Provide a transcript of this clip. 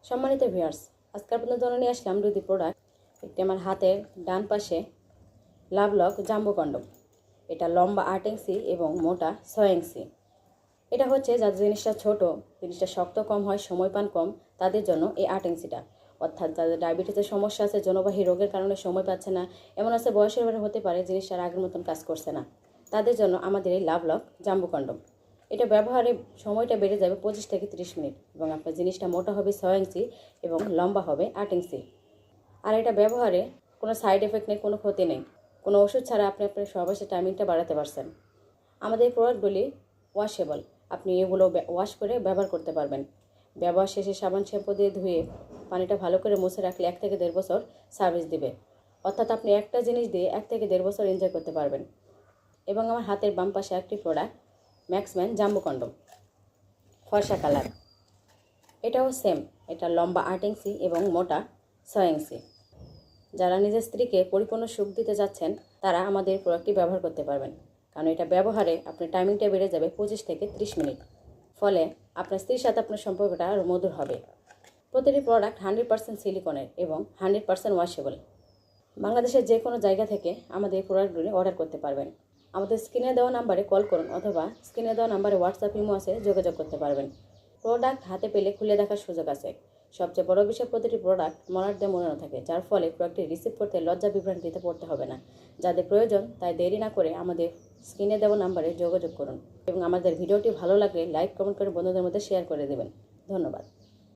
সম্মানিত ভিউয়ার্স, আজকে আপনাদের জন্য নিয়ে আসলাম দুটি প্রোডাক্ট। একটি আমার হাতের ডান পাশে লাভলক জাম্বো কন্ডম। এটা লম্বা 8 ইঞ্চি এবং মোটা 6 ইঞ্চি। এটা হচ্ছে যাদের জিনিসটা ছোট, জিনিসটা শক্ত কম হয়, সময় পান কম, তাদের জন্য এই 8 ইঞ্চিটা। অর্থাৎ যাদের ডায়াবেটিসের সমস্যা আছে, জনবাহী রোগের কারণে সময় পাচ্ছে না, এমন আছে বয়সের বেড়ে হতে পারে জিনিসটা আগের মতন কাজ করছে না, তাদের জন্য আমাদের এই লাভলক জাম্বো কন্ডম। এটা ব্যবহারে সময়টা বেড়ে যাবে 25 থেকে 30 মিনিট এবং আপনার জিনিসটা মোটা হবে 6 ইঞ্চি এবং লম্বা হবে 8 ইঞ্চি। আর এটা ব্যবহারে কোনো সাইড এফেক্ট নেই, কোনো ক্ষতি নেই, কোনো ওষুধ ছাড়া আপনি আপনার সহবাসের টাইমিংটা বাড়াতে পারছেন। আমাদের এই প্রোডাক্টগুলি ওয়াশেবল, আপনি এগুলো ওয়াশ করে ব্যবহার করতে পারবেন। ব্যবহার শেষে সাবান শ্যাম্পু দিয়ে ধুয়ে পানিটা ভালো করে মুছে রাখলে 1 থেকে 1.5 বছর সার্ভিস দিবে। অর্থাৎ আপনি একটা জিনিস দিয়ে 1 থেকে 1.5 বছর এনজয় করতে পারবেন। এবং আমার হাতের বাম পাশে একটি প্রোডাক্ট ম্যাক্সম্যান জাম্বো কন্ডম, ফর্সা কালার। এটাও সেম, এটা লম্বা 8 ইঞ্চি এবং মোটা 6 ইঞ্চি। যারা নিজের স্ত্রীকে পরিপূর্ণ সুখ দিতে যাচ্ছেন তারা আমাদের প্রোডাক্টটি ব্যবহার করতে পারবেন, কারণ এটা ব্যবহারে আপনার টাইমিংটা বেড়ে যাবে 25 থেকে 30 মিনিট। ফলে আপনার স্ত্রীর সাথে আপনার সম্পর্কটা আরও মধুর হবে। প্রতিটি প্রোডাক্ট 100% সিলিকনের এবং 100% ওয়াশেবল। বাংলাদেশের যে কোনো জায়গা থেকে আমাদের এই প্রোডাক্টগুলি অর্ডার করতে পারবেন। আমাদের স্ক্রিনে দেওয়া নাম্বারে কল করুন অথবা স্ক্রিনে দেওয়া নাম্বারে হোয়াটসঅ্যাপ ইমো আছে, যোগাযোগ করতে পারবেন। প্রোডাক্ট হাতে পেলে খুলে দেখার সুযোগ আছে। সবচেয়ে বড় বিষয়, প্রতিটি প্রোডাক্ট মলাট দিয়ে মোড়ানো থাকে, যার ফলে প্রোডাক্টটি রিসিভ করতে লজ্জা বিভ্রান্তিতে পড়তে হবে না। যাদের প্রয়োজন তাই দেরি না করে আমাদের স্ক্রিনে দেওয়া নাম্বারে যোগাযোগ করুন এবং আমাদের ভিডিওটি ভালো লাগলে লাইক কমেন্ট করে বন্ধুদের মধ্যে শেয়ার করে দেবেন। ধন্যবাদ।